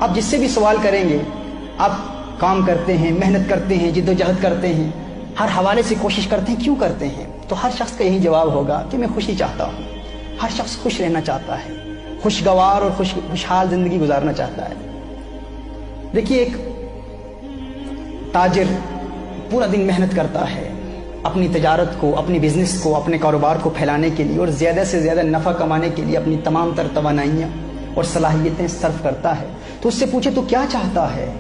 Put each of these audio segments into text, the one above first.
آپ جس سے بھی سوال کریں گے، آپ کام کرتے ہیں، محنت کرتے ہیں، جد و جہد کرتے ہیں، ہر حوالے سے کوشش کرتے ہیں، کیوں کرتے ہیں؟ تو ہر شخص کا یہی جواب ہوگا کہ میں خوشی چاہتا ہوں۔ ہر شخص خوش رہنا چاہتا ہے، خوشگوار اور خوشحال زندگی گزارنا چاہتا ہے۔ دیکھیے، ایک تاجر پورا دن محنت کرتا ہے اپنی تجارت کو، اپنی بزنس کو، اپنے کاروبار کو پھیلانے کے لیے اور زیادہ سے زیادہ نفع کمانے کے لیے اپنی تمام تر توانائیاں اور صلاحیتیں صرف کرتا ہے۔ تو اس سے پوچھے تو کیا چاہتا ہے؟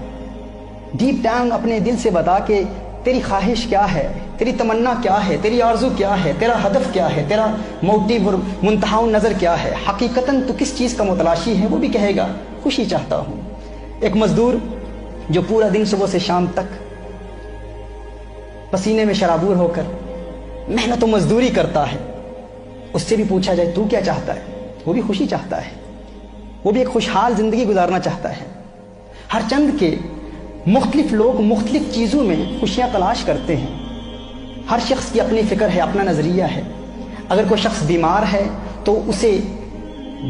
ڈیپ ڈاؤن اپنے دل سے بتا کہ تیری خواہش کیا ہے، تیری تمنا کیا ہے، تیری آرزو کیا ہے، تیرا ہدف کیا ہے، تیرا موٹیو اور منتہا نظر کیا ہے، حقیقتاً تو کس چیز کا متلاشی ہے؟ وہ بھی کہے گا خوشی چاہتا ہوں۔ ایک مزدور جو پورا دن صبح سے شام تک پسینے میں شرابور ہو کر محنت و مزدوری کرتا ہے، اس سے بھی پوچھا جائے تو کیا چاہتا ہے؟ وہ بھی خوشی چاہتا ہے، وہ بھی ایک خوشحال زندگی گزارنا چاہتا ہے۔ ہر چند کے مختلف لوگ مختلف چیزوں میں خوشیاں تلاش کرتے ہیں۔ ہر شخص کی اپنی فکر ہے، اپنا نظریہ ہے۔ اگر کوئی شخص بیمار ہے تو اسے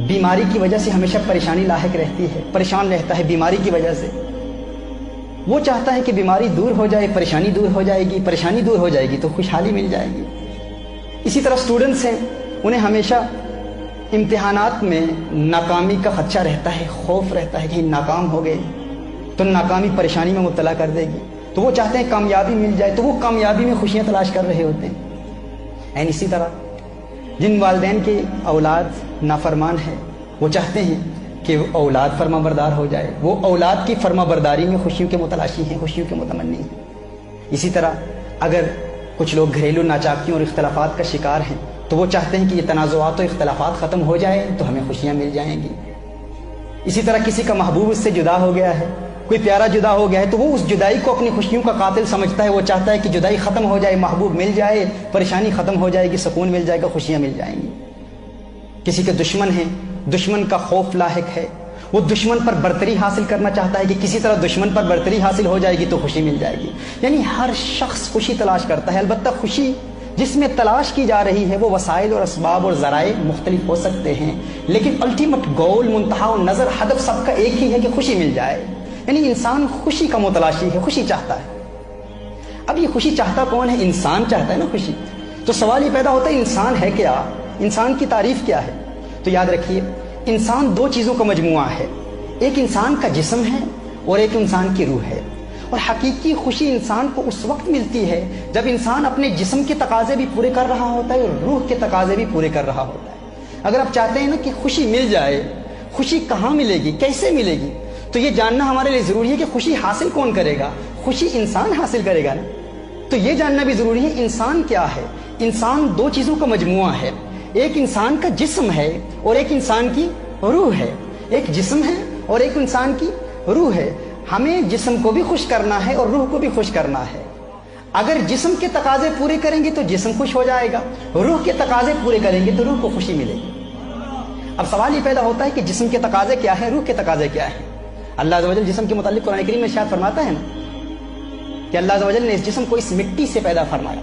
بیماری کی وجہ سے ہمیشہ پریشانی لاحق رہتی ہے، پریشان رہتا ہے بیماری کی وجہ سے۔ وہ چاہتا ہے کہ بیماری دور ہو جائے، پریشانی دور ہو جائے گی، پریشانی دور ہو جائے گی تو خوشحالی مل جائے گی۔ اسی طرح سٹوڈنٹس ہیں، انہیں ہمیشہ امتحانات میں ناکامی کا خدشہ رہتا ہے، خوف رہتا ہے کہ ناکام ہو گئے تو ناکامی پریشانی میں مبتلا کر دے گی، تو وہ چاہتے ہیں کامیابی مل جائے، تو وہ کامیابی میں خوشیاں تلاش کر رہے ہوتے ہیں۔ اسی طرح جن والدین کے اولاد نافرمان ہے، وہ چاہتے ہیں کہ وہ اولاد فرما بردار ہو جائے، وہ اولاد کی فرما برداری میں خوشیوں کے متلاشی ہیں، خوشیوں کے متمنی ہیں۔ اسی طرح اگر کچھ لوگ گھریلو ناچاکیوں اور اختلافات کا شکار ہیں تو وہ چاہتے ہیں کہ یہ تنازعات و اختلافات ختم ہو جائے تو ہمیں خوشیاں مل جائیں گی۔ اسی طرح کسی کا محبوب اس سے جدا ہو گیا ہے، کوئی پیارا جدا ہو گیا ہے تو وہ اس جدائی کو اپنی خوشیوں کا قاتل سمجھتا ہے، وہ چاہتا ہے کہ جدائی ختم ہو جائے، محبوب مل جائے، پریشانی ختم ہو جائے گی، سکون مل جائے گا، خوشیاں مل جائیں گی۔ کسی کے دشمن ہیں، دشمن کا خوف لاحق ہے، وہ دشمن پر برتری حاصل کرنا چاہتا ہے کہ کسی طرح دشمن پر برتری حاصل ہو جائے گی تو خوشی مل جائے گی۔ یعنی ہر شخص خوشی تلاش کرتا ہے، البتہ خوشی جس میں تلاش کی جا رہی ہے وہ وسائل اور اسباب اور ذرائع مختلف ہو سکتے ہیں، لیکن الٹیمیٹ گول، منتہا و نظر، ہدف سب کا ایک ہی ہے کہ خوشی مل جائے۔ یعنی انسان خوشی کا متلاشی ہے، خوشی چاہتا ہے۔ اب یہ خوشی چاہتا کون ہے؟ انسان چاہتا ہے نا خوشی۔ تو سوال یہ پیدا ہوتا ہے انسان ہے کیا؟ انسان کی تعریف کیا ہے؟ تو یاد رکھیے، انسان دو چیزوں کا مجموعہ ہے، ایک انسان کا جسم ہے اور ایک انسان کی روح ہے۔ اور حقیقی خوشی انسان کو اس وقت ملتی ہے جب انسان اپنے جسم کے تقاضے بھی پورے کر رہا ہوتا ہے اور روح کے تقاضے بھی پورے کر رہا ہوتا ہے۔ اگر آپ چاہتے ہیں نا کہ خوشی مل جائے، خوشی کہاں ملے گی، کیسے ملے گی، تو یہ جاننا ہمارے لیے ضروری ہے کہ خوشی حاصل کون کرے گا؟ خوشی انسان حاصل کرے گا نا۔ تو یہ جاننا بھی ضروری ہے انسان کیا ہے۔ انسان دو چیزوں کا مجموعہ ہے، ایک انسان کا جسم ہے اور ایک انسان کی روح ہے۔ ایک جسم ہے اور ایک انسان کی روح ہے۔ ہمیں جسم کو بھی خوش کرنا ہے اور روح کو بھی خوش کرنا ہے۔ اگر جسم کے تقاضے پورے کریں گے تو جسم خوش ہو جائے گا، روح کے تقاضے پورے کریں گے تو روح کو خوشی ملے گی۔ اب سوال یہ پیدا ہوتا ہے کہ جسم کے تقاضے کیا ہیں، روح کے تقاضے کیا ہیں؟ اللہ عز و جل جسم کے متعلق قرآن کریم میں ارشاد فرماتا ہے نا کہ اللہ عز و جل نے اس جسم کو اس مٹی سے پیدا فرمایا۔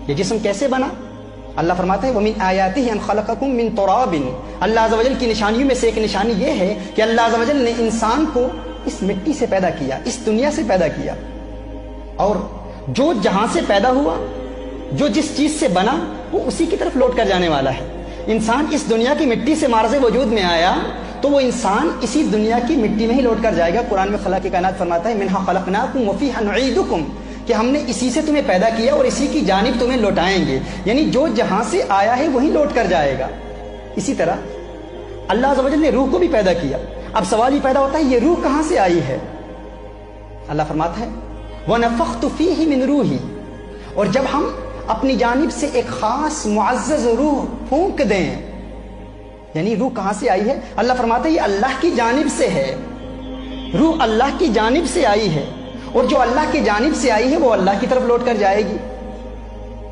یہ جسم کیسے بنا؟ اللہ فرماتا ہے وَمِنْ آیَاتِهِ أَنْ خَلَقَكُم مِّن تُرَابٍ۔ اللہ عز و جل کی نشانیوں میں سے ایک نشانی یہ ہے کہ اللہ عز و جل نے انسان کو اس مٹی سے پیدا کیا، اس دنیا سے پیدا کیا، اور جو جہاں سے پیدا ہوا، جو جس چیز سے بنا، وہ اسی کی طرف لوٹ کر جانے والا ہے۔ انسان اس دنیا کی مٹی سے معرض وجود میں آیا تو وہ انسان اسی دنیا کی مٹی میں ہی لوٹ کر جائے گا۔ قرآن میں خالق کائنات فرماتا ہے مِنْهَا خَلَقْنَاكُمْ وَفِيهَا نُعِيدُكُمْ، کہ ہم نے اسی سے تمہیں پیدا کیا اور اسی کی جانب تمہیں لوٹائیں گے۔ یعنی جو جہاں سے آیا ہے وہیں لوٹ کر جائے گا۔ اسی طرح اللہ عز و جل نے روح کو بھی پیدا کیا۔ اب سوال یہ پیدا ہوتا ہے یہ روح کہاں سے آئی ہے؟ اللہ فرماتا ہے وَنَفَخْتُ فِيهِ مِنْ رُوحِي، اور جب ہم اپنی جانب سے ایک خاص معزز روح پھونک دیں، یعنی روح کہاں سے آئی ہے؟ اللہ فرماتا ہے یہ اللہ کی جانب سے ہے، روح اللہ کی جانب سے آئی ہے، اور جو اللہ کی جانب سے آئی ہے وہ اللہ کی طرف لوٹ کر جائے گی۔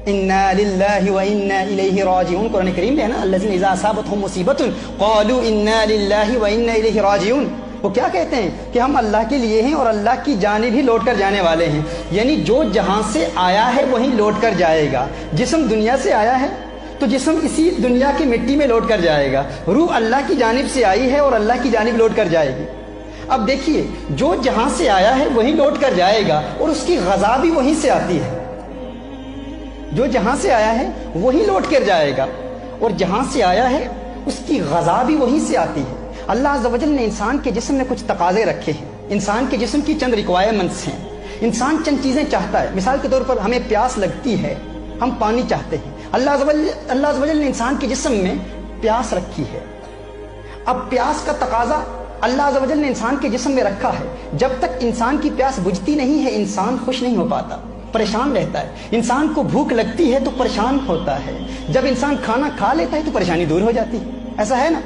اِنَّا لِلَّهِ وَإِنَّا إِلَيْهِ راجعون، قرآن کریم میں ہے نا الَّذِينَ إِذَا أَصَابَتْهُمْ مُصِيبَةٌ قَالُوا إِنَّا لِلَّهِ وَإِنَّا إِلَيْهِ راجعون، وہ کیا کہتے ہیں کہ ہم اللہ کے لیے ہیں اور اللہ کی جانب ہی لوٹ کر جانے والے ہیں۔ یعنی جو جہاں سے آیا ہے وہیں لوٹ کر جائے گا۔ جسم دنیا سے آیا ہے تو جسم اسی دنیا کی مٹی میں لوٹ کر جائے گا، روح اللہ کی جانب سے آئی ہے اور اللہ کی جانب لوٹ کر جائے گی۔ اب دیکھیے جو جہاں سے آیا ہے وہیں لوٹ کر جائے گا اور اس کی غذا بھی وہیں سے آتی ہے. جو جہاں سے آیا ہے وہیں لوٹ کر جائے گا اور جہاں سے آیا ہے اس کی غذا بھی وہیں سے آتی ہے. اللہ عز و جل نے انسان کے جسم میں کچھ تقاضے رکھے ہیں. انسان کے جسم کی چند ریکوائرمنٹس ہیں. انسان چند چیزیں چاہتا ہے. مثال کے طور پر ہمیں پیاس لگتی ہے, ہم پانی چاہتے ہیں. اللہ عز و جل نے انسان کے جسم میں پیاس رکھی ہے. اب پیاس کا تقاضا اللہ عز و جل نے انسان کے جسم میں رکھا ہے. جب تک انسان کی پیاس بجھتی نہیں ہے انسان خوش نہیں ہو پاتا, پریشان رہتا ہے. انسان کو بھوک لگتی ہے تو پریشان ہوتا ہے. جب انسان کھانا کھا لیتا ہے تو پریشانی دور ہو جاتی ہے. ایسا ہے نا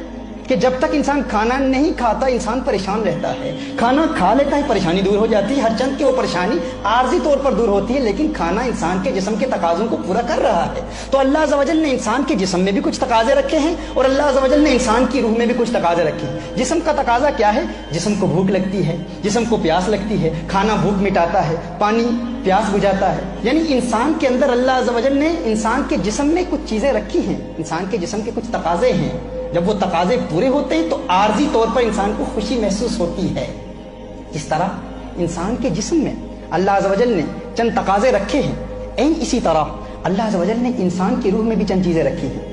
کہ جب تک انسان کھانا نہیں کھاتا انسان پریشان رہتا ہے. کھانا کھا لیتا ہے پریشانی دور ہو جاتی ہے. ہر چند کی وہ پریشانی عارضی طور پر دور ہوتی ہے, لیکن کھانا انسان کے جسم کے تقاضوں کو پورا کر رہا ہے. تو اللہ عز و جل نے انسان کے جسم میں بھی کچھ تقاضے رکھے ہیں اور اللہ عز و جل نے انسان کی روح میں بھی کچھ تقاضے رکھے ہیں. جسم کا تقاضا کیا ہے؟ جسم کو بھوک لگتی ہے, جسم کو پیاس لگتی ہے. کھانا بھوک مٹاتا ہے, پانی پیاس بجھاتا ہے. یعنی انسان کے اندر اللہ عز و جل نے انسان کے جسم میں کچھ چیزیں رکھی ہیں. انسان کے جسم کے کچھ تقاضے ہیں. جب وہ تقاضے پورے ہوتے ہیں تو عارضی طور پر انسان کو خوشی محسوس ہوتی ہے. جس طرح انسان کے جسم میں اللہ عز و جل نے چند تقاضے رکھے ہیں, اسی طرح اللہ عز و جل نے انسان کی روح میں بھی چند چیزیں رکھی ہیں.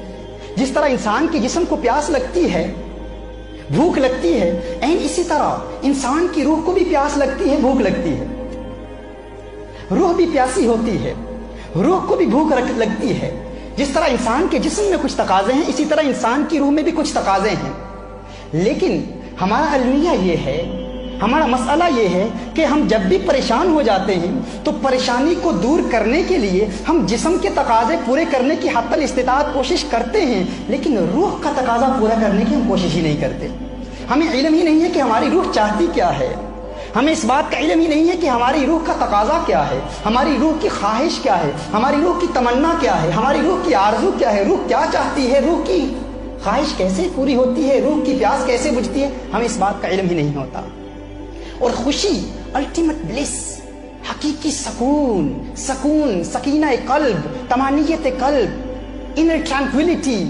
جس طرح انسان کے جسم کو پیاس لگتی ہے, بھوک لگتی ہے, اسی طرح انسان کی روح کو بھی پیاس لگتی ہے, بھوک لگتی ہے. روح بھی پیاسی ہوتی ہے, روح کو بھی بھوک لگتی ہے. جس طرح انسان کے جسم میں کچھ تقاضے ہیں اسی طرح انسان کی روح میں بھی کچھ تقاضے ہیں. لیکن ہمارا المیہ یہ ہے, ہمارا مسئلہ یہ ہے کہ ہم جب بھی پریشان ہو جاتے ہیں تو پریشانی کو دور کرنے کے لیے ہم جسم کے تقاضے پورے کرنے کی حتی الاستطاعت کوشش کرتے ہیں, لیکن روح کا تقاضا پورا کرنے کی ہم کوشش ہی نہیں کرتے. ہمیں علم ہی نہیں ہے کہ ہماری روح چاہتی کیا ہے. ہمیں اس بات کا علم ہی نہیں ہے کہ ہماری روح کا تقاضا کیا ہے, ہماری روح کی خواہش کیا ہے, ہماری روح کی تمنا کیا ہے, ہماری روح کی آرزو کیا ہے, روح کیا چاہتی ہے, روح کی خواہش کیسے پوری ہوتی ہے, روح کی پیاس کیسے بجھتی ہے. ہمیں اس بات کا علم ہی نہیں ہوتا. اور خوشی, الٹیمیٹ بلیس, حقیقی سکون, سکینہ قلب, طمانینت قلب, انر ٹرانکویلٹی,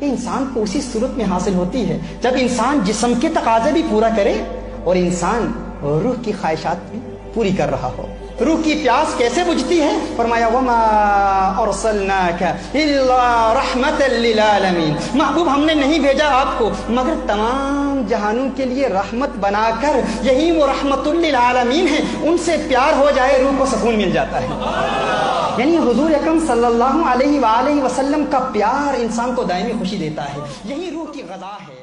یہ انسان کو اسی صورت میں حاصل ہوتی ہے جب انسان جسم کے تقاضے بھی پورا کرے اور انسان روح کی خواہشات بھی پوری کر رہا ہو. روح کی پیاس کیسے بجھتی ہے؟ فرمایا وما ارسلناک الا رحمتا للعالمین, محبوب ہم نے نہیں بھیجا آپ کو مگر تمام جہانوں کے لیے رحمت بنا کر. یہی وہ رحمت للعالمین ہے, ان سے پیار ہو جائے روح کو سکون مل جاتا ہے. یعنی حضور اکرم صلی اللہ علیہ وآلہ وسلم کا پیار انسان کو دائمی خوشی دیتا ہے. یہی روح کی غذا ہے.